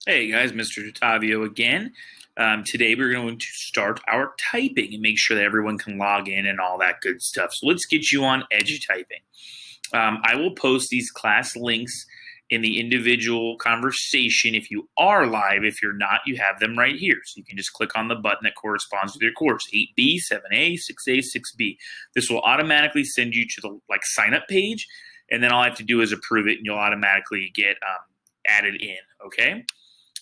Hey guys, Mr. Ottavio again. Today we're going to start our typing and make sure that everyone can log in and all that good stuff. So let's get you on EduTyping. I will post these class links in the individual conversation if you are live. If you're not, you have them right here. So you can just click on the button that corresponds with your course, 8B, 7A, 6A, 6B. This will automatically send you to the sign up page, and then all I have to do is approve it and you'll automatically get added in, okay?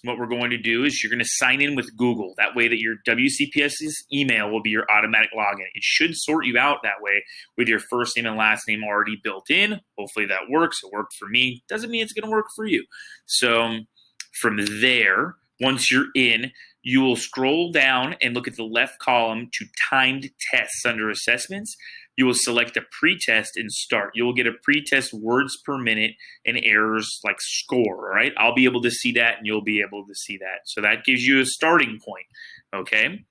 What we're going to do is you're going to sign in with Google. That way that your WCPS's email will be your automatic login. It should sort you out that way with your first name and last name already built in. Hopefully that works. It worked for me. Doesn't mean it's going to work for you. So from there, once you're in, you will scroll down and look at the left column to timed tests under assessments. You will select a pretest and start. You will get a pretest words per minute and errors like score, all right? I'll be able to see that and you'll be able to see that. So that gives you a starting point, okay?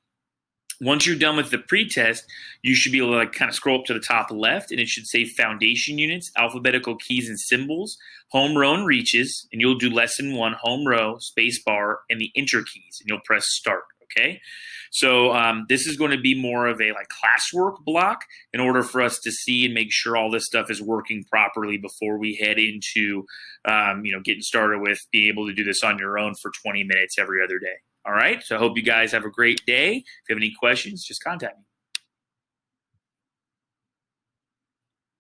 Once you're done with the pretest, you should be able to kind of scroll up to the top left and it should say foundation units, alphabetical keys and symbols, home row and reaches, and you'll do lesson 1, home row, space bar, and the enter keys, and you'll press start, okay? So this is going to be more of a classwork block in order for us to see and make sure all this stuff is working properly before we head into getting started with being able to do this on your own for 20 minutes every other day. All right, so I hope you guys have a great day. If you have any questions, just contact me.